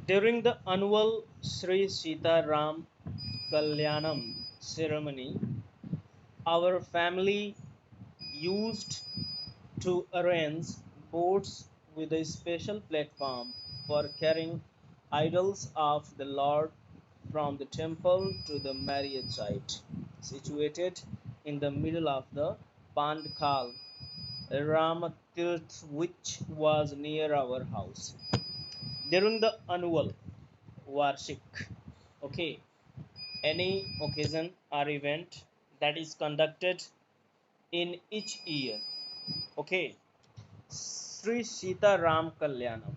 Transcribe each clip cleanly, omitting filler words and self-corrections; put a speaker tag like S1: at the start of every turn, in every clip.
S1: During the annual Sri Sita Ram Kalyanam ceremony, our family used to arrange boats with a special platform for carrying idols of the Lord from the temple to the marriage site, situated in the middle of the Pandkal Ramatirth, which was near our house. During the annual Varshik, okay, any occasion or event that is conducted in each year, okay, Sri Sita Ram Kalyanam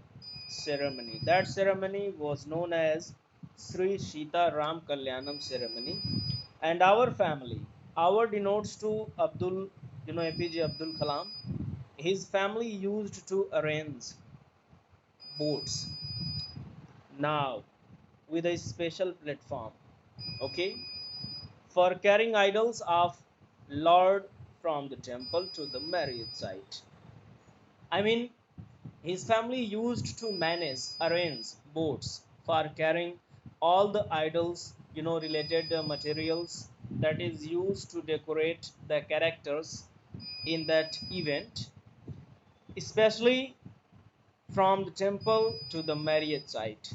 S1: ceremony. That ceremony was known as Sri Sita Ram Kalyanam ceremony, and our family, our denotes to Abdul, APJ Abdul Kalam. His family used to arrange boats now with a special platform, okay, for carrying idols of Lord from the temple to the marriage site. I mean, his family used to manage, arrange boats for carrying all the idols, related materials that is used to decorate the characters in that event, especially from the temple to the marriage site.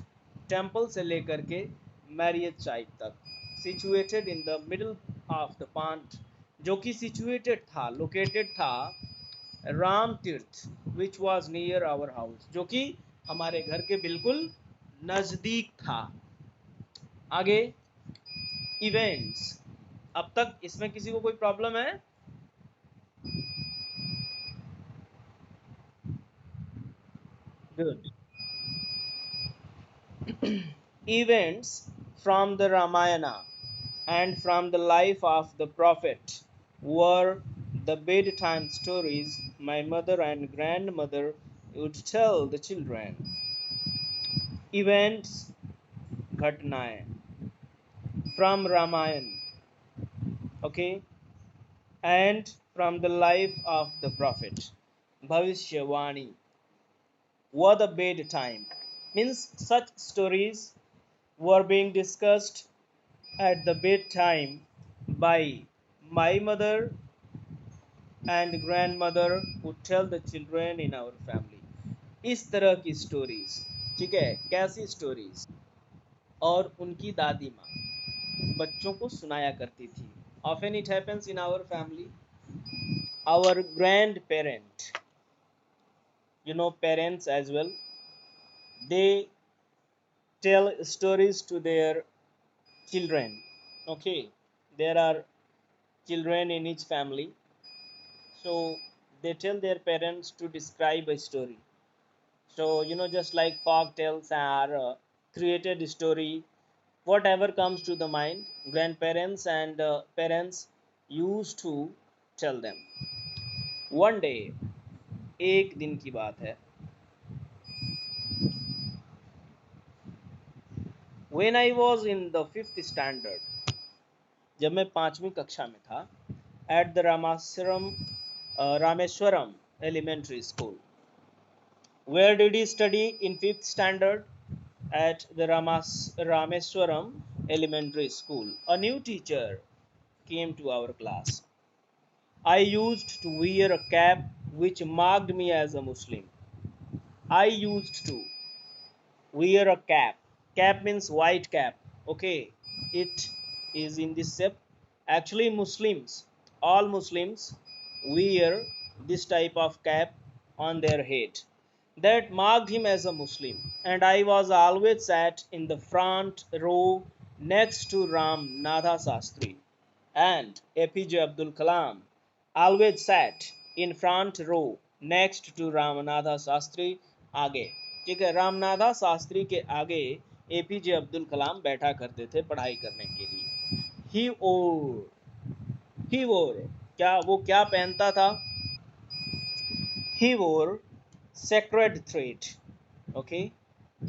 S1: Temple से लेकर के marriage site तक, situated in the middle of the pond, जो कि situated था, located था Ram Tirth, which was near our house, जो कि हमारे घर के बिल्कुल नजदीक था। आगे इवेंट्स, अब तक इसमें किसी को कोई प्रॉब्लम है? Good. Events from the Ramayana and from the life of the prophet were the bedtime stories my mother and grandmother would tell the children. Events, घटनाएं from Ramayana, okay, and from the life of the prophet. Bhavishyavani were the bedtime. Means such stories were being discussed at the bedtime by my mother and grandmother who tell the children in our family. इस तरह की stories, ठीक है, कैसी stories? और उनकी दादी माँ बच्चों को सुनाया करती थी. Often it happens in our family. Our grandparent, parents as well, they tell stories to their children. Okay, there are children in each family, so they tell their parents to describe a story. So just like folk tales are created story, whatever comes to the mind, grandparents and parents used to tell them. One day, एक दिन की बात है, when I was in the 5th standard, जब मैं 5वीं कक्षा में था, at the Rameswaram Elementary School. Where did he study in 5th standard? At the Rameswaram Elementary School. A new teacher came to our class. I used to wear a cap which marked me as a Muslim. I used to wear a cap. Cap means white cap. Okay, it is in this shape. Actually, Muslims, all Muslims wear this type of cap on their head. That marked him as a Muslim, and I was always sat in the front row next to Ram Natha Sastri, and APJ Abdul Kalam always sat in front row next to Ramanatha Sastri आगे, ठीक है, रामनाथा शास्त्री के आगे APJ Abdul Kalam बैठा करते थे पढ़ाई करने के लिए. ही वोर क्या, वो क्या पहनता था? He wore sacred thread. Okay,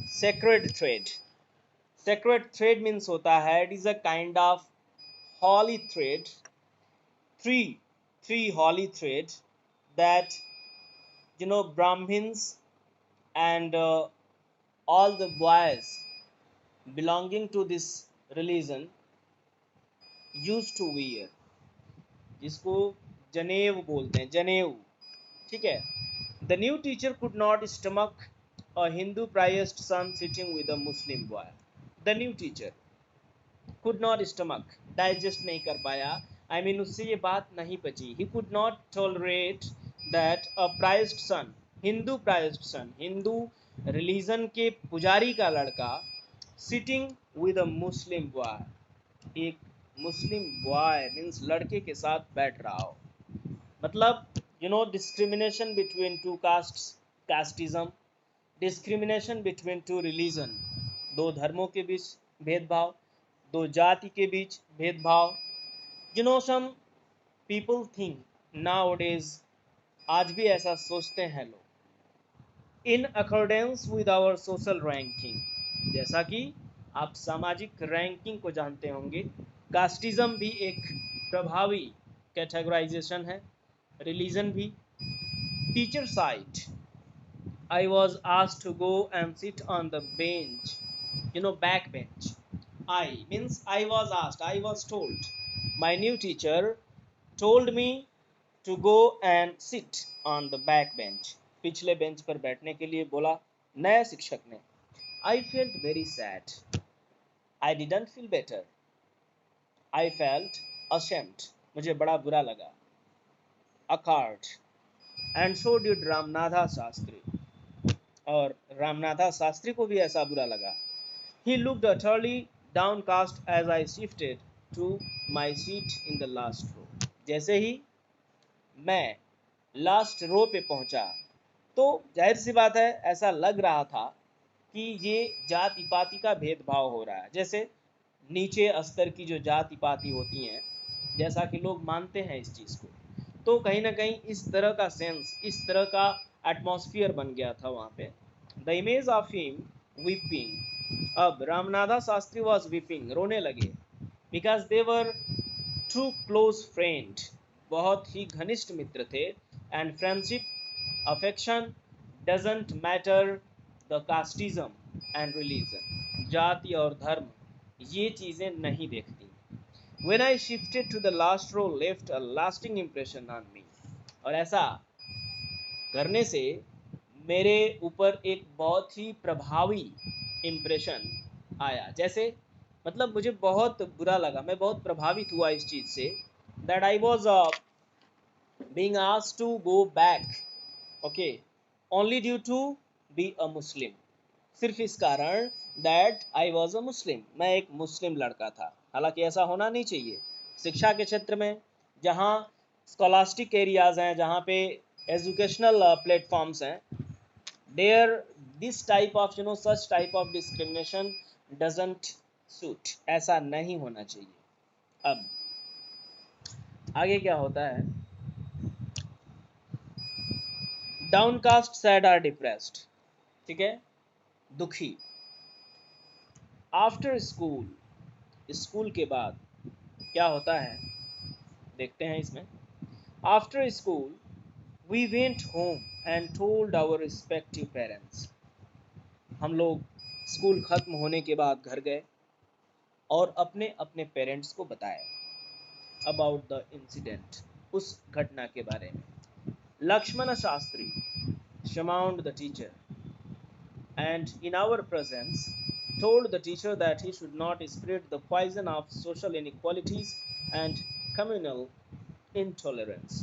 S1: sacred thread. Sacred thread means होता है, it is a kind of holy thread, three holy thread that Brahmins and all the boys belonging to this religion used to wear, जिसको जनेव बोलते हैं, जनेऊ, ठीक है. The new teacher could not stomach a Hindu priest son sitting with a Muslim boy. The new teacher could not stomach, digest नहीं कर पाया, I mean उससे ये बात नहीं पची. He could not tolerate that a priest son, Hindu priest son, Hindu religion के पुजारी का लड़का sitting with a Muslim boy, एक मुस्लिम बॉय मीन्स लड़के के साथ बैठ रहा हो. मतलब discrimination between two castes, casteism, discrimination between two religion, दो धर्मों के बीच भेदभाव, दो जाति के बीच भेदभाव. सम पीपल थिंक नाउअडेज, आज भी ऐसा सोचते हैं लोग, in accordance with our social ranking, जैसा कि आप सामाजिक रैंकिंग को जानते होंगे, कास्टिज्म भी एक प्रभावी कैटेगराइजेशन है, रिलीजन भी. Teacher side, I was asked to go and sit on the bench, back bench. I means I was asked, I was told, my new teacher told me to go and sit on the back bench, पिछले bench पर बैठने के लिए बोला नया शिक्षक ने. I felt very sad, I didn't feel better, I felt ashamed, मुझे बड़ा बुरा लगा. Accord, and so did Ramanatha Shastri, और रामनाथा शास्त्री को भी ऐसा बुरा लगा. He looked utterly downcast as I shifted to my seat in the last row. जैसे ही मैं लास्ट रो पे पहुंचा तो जाहिर सी बात है ऐसा लग रहा था कि ये जाति पाति का भेदभाव हो रहा है, जैसे नीचे स्तर की जो जाति पाति होती हैं, जैसा कि लोग मानते हैं इस चीज़ को. तो कहीं ना कहीं इस तरह का सेंस, इस तरह का एटमॉस्फेयर बन गया था वहाँ पे. The image of him weeping, अब रामनाथा शास्त्री वॉज वीपिंग, रोने लगे, because they were true close friend, बहुत ही घनिष्ठ मित्र थे. And friendship, affection doesn't matter the casteism and religion, जाति और धर्म ये चीज़ें नहीं देखती. When I shifted to the last row left a lasting impression on me, और ऐसा करने से मेरे ऊपर एक बहुत ही प्रभावी इम्प्रेशन आया. जैसे मतलब मुझे बहुत बुरा लगा, मैं बहुत प्रभावित हुआ इस चीज़ से, that I was being asked to go back, okay, only due to be a Muslim, सिर्फ इस कारण that I was a Muslim, मैं एक मुस्लिम लड़का था. हालांकि ऐसा होना नहीं चाहिए. शिक्षा के क्षेत्र में जहाँ स्कॉलास्टिक एरियाज हैं, जहाँ पे एजुकेशनल प्लेटफॉर्म्स हैं, there this type of such type of discrimination doesn't suit, ऐसा नहीं होना चाहिए. अब आगे क्या होता है, डाउनकास्ट, सैड और डिप्रेस्ड, ठीक है, दुखी. आफ्टर स्कूल, स्कूल के बाद क्या होता है देखते हैं इसमें. After school we went home and told our respective parents, हम लोग स्कूल खत्म होने के बाद घर गए और अपने अपने पेरेंट्स को बताया अबाउट द इंसिडेंट, उस घटना के बारे में. Lakshman Shastri summoned the teacher and in our presence told the teacher that he should not spread the poison of social inequalities and communal intolerance.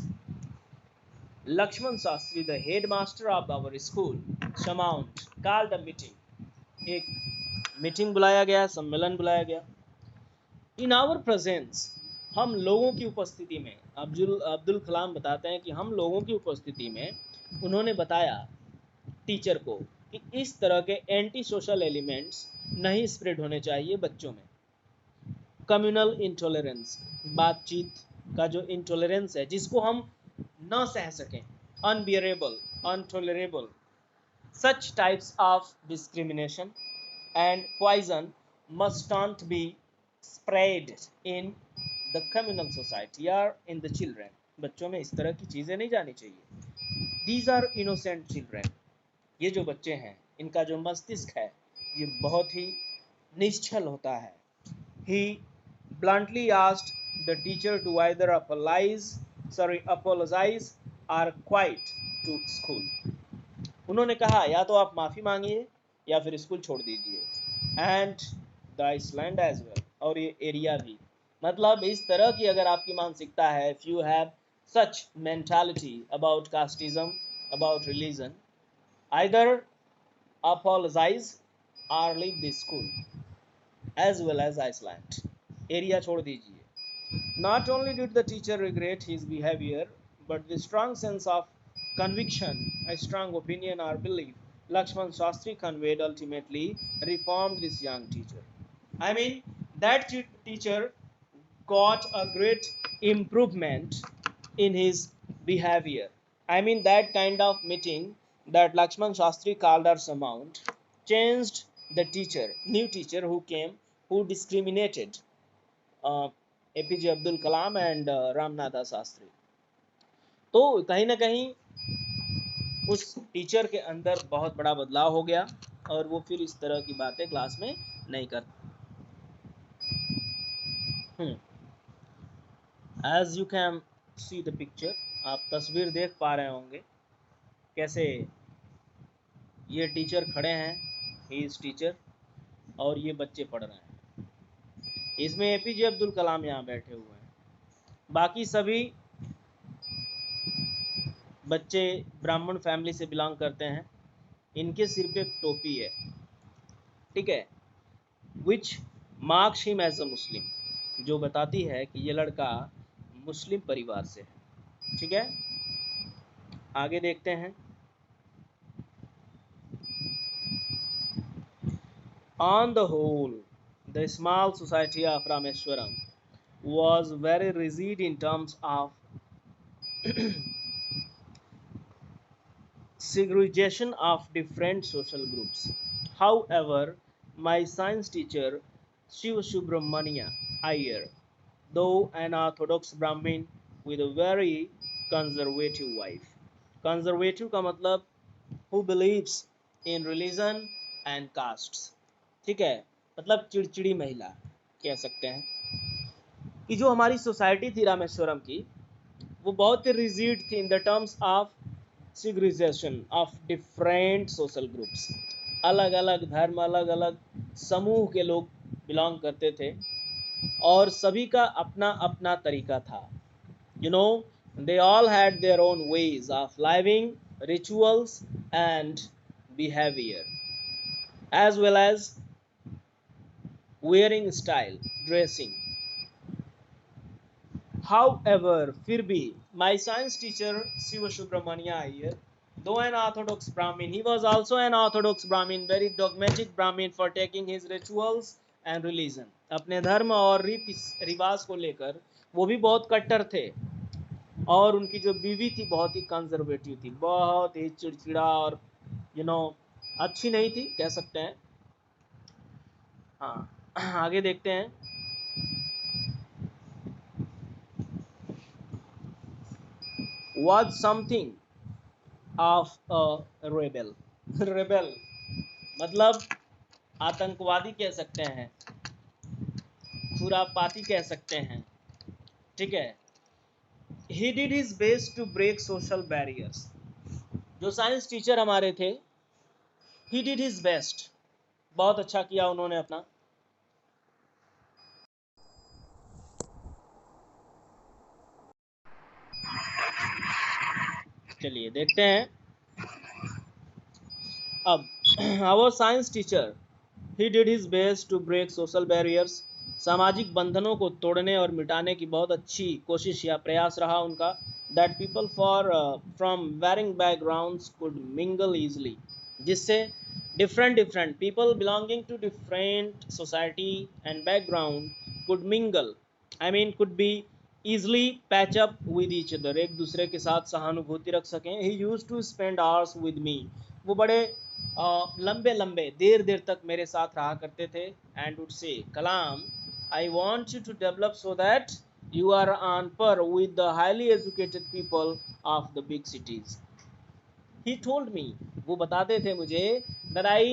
S1: Lakshman Shastri, the headmaster of our school, Shamount, called a meeting. एक meeting बुलाया गया, सम्मेलन बुलाया गया. In our presence, हम लोगों की उपस्थिति में, अब्दुल कलाम बताते हैं कि हम लोगों की उपस्थिति में उन्होंने बताया टीचर को कि इस तरह के एंटी सोशल एलिमेंट्स नहीं स्प्रेड होने चाहिए बच्चों में. कम्युनल इंटॉलरेंस, बातचीत का जो इंटॉलरेंस है जिसको हम न सह सकें, unbearable, untolerable, such types of discrimination and poison must not be spread in the communal society और इन द चिल्ड्रेन. बच्चों में इस तरह की चीज़ें नहीं जानी चाहिए. दीज आर इनोसेंट चिल्ड्रेन, ये जो बच्चे हैं इनका जो मस्तिष्क है ये बहुत ही निश्चल होता है। He bluntly asked the teacher to either apologize or quit to school. उन्होंने कहा या तो आप माफ़ी मांगिए या फिर स्कूल छोड़ दीजिए। And the island as well, और ये एरिया भी। मतलब इस तरह की अगर आपकी मानसिकता है, if you have such mentality about casteism, about religion, either apologize or leave the school as well as Iceland. Area छोड़ दीजिए। Not only did the teacher regret his behavior, but the strong sense of conviction, a strong opinion or belief Lakshman Shastri conveyed ultimately reformed this young teacher. I mean, that teacher got a great improvement in his behavior. I mean, that kind of meeting that Lakshman Shastri called our Samount changed the teacher, new teacher who came, who discriminated APJ Abdul Kalam and Ramnatha Shastri. तो कहीं ना कहीं उस teacher के अंदर बहुत बड़ा बदलाव हो गया और वो फिर इस तरह की बातें क्लास में नहीं करते। As you can see the picture, आप तस्वीर देख पा रहे होंगे कैसे ये टीचर खड़े हैं, ही इज टीचर, और ये बच्चे पढ़ रहे हैं। इसमें एपीजे अब्दुल कलाम यहाँ बैठे हुए हैं, बाकी सभी बच्चे ब्राह्मण फैमिली से बिलोंग करते हैं। इनके सिर पे एक टोपी है, ठीक है, विच मार्क्स हिम एज अ मुस्लिम, जो बताती है कि ये लड़का मुस्लिम परिवार से है। ठीक है, आगे देखते हैं। On the whole, the small society of Rameswaram was very rigid in terms of segregation of different social groups. However, my science teacher, Shiva Subramania Iyer, though an Orthodox Brahmin with a very conservative wife. Conservative का मतलब who believes in religion and castes. ठीक है, मतलब चिड़चिड़ी महिला कह सकते हैं कि जो हमारी सोसाइटी थी रामेश्वरम की, वो बहुत ही रिजिड थी in the terms of segregation of different social groups. अलग अलग धर्म, अलग अलग समूह के लोग बिलोंग करते थे और सभी का अपना अपना तरीका था। You know, they all had their own ways of living, rituals and behaviour as well as wearing style, dressing. However, फिर भी my science teacher Shiva Subramania Iyer, though an Orthodox Brahmin, he was also an Orthodox Brahmin, very dogmatic Brahmin for taking his rituals and religion. अपने धर्म और रीति रिवाज को लेकर वो भी बहुत कट्टर थे और उनकी जो बीवी थी बहुत ही कंजर्वेटिव थी, बहुत ही चिड़चिड़ा और अच्छी नहीं थी कह सकते हैं। हाँ, आगे देखते हैं। Was something of a rebel. rebel मतलब आतंकवादी कह सकते हैं, खुरापाती कह सकते हैं, ठीक है। He did his best to break social barriers. जो साइंस टीचर हमारे थे, he did his best, बहुत अच्छा किया उन्होंने अपना। चलिए देखते हैं अब। our science teacher, he did his best to break social barriers. सामाजिक बंधनों को तोड़ने और मिटाने की बहुत अच्छी कोशिश या प्रयास रहा उनका। That people from varying backgrounds could mingle easily, जिससे different people belonging to different society and background could mingle, I mean could be easily patch up with each other, एक दूसरे के साथ सहानुभूति रख सकें। he used to spend hours with me, वो बड़े लंबे लंबे देर तक मेरे साथ रहा करते थे। And would say, Kalam, I want you to develop so that you are on par with the highly educated people of the big cities. he told me, वो बताते थे मुझे, that I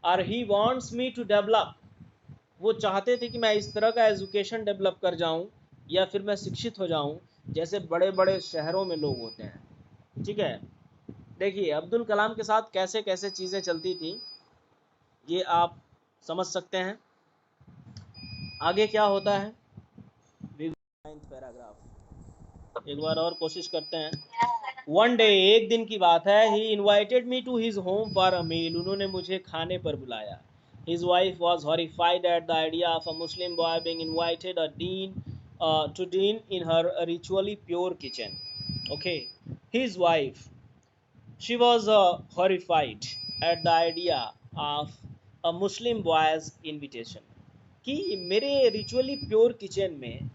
S1: or he wants me to develop, वो चाहते थे कि मैं इस तरह का एजुकेशन डेवलप कर जाऊं या फिर मैं शिक्षित हो जाऊं जैसे बड़े बड़े शहरों में लोग होते हैं। ठीक है, देखिए अब्दुल कलाम के साथ कैसे कैसे चीज़ें चलती थी ये आप समझ सकते हैं। आगे क्या होता है, पैराग्राफ एक बार और कोशिश करते हैं। वन डे, एक दिन की बात है, he invited me to his home for a meal, उन्होंने मुझे खाने पर बुलाया। His wife was horrified at the idea of a Muslim boy being invited a dean to dine in her ritually pure kitchen. Okay, his wife, she was horrified at the idea of a Muslim boy's invitation, कि मेरे ritually pure kitchen में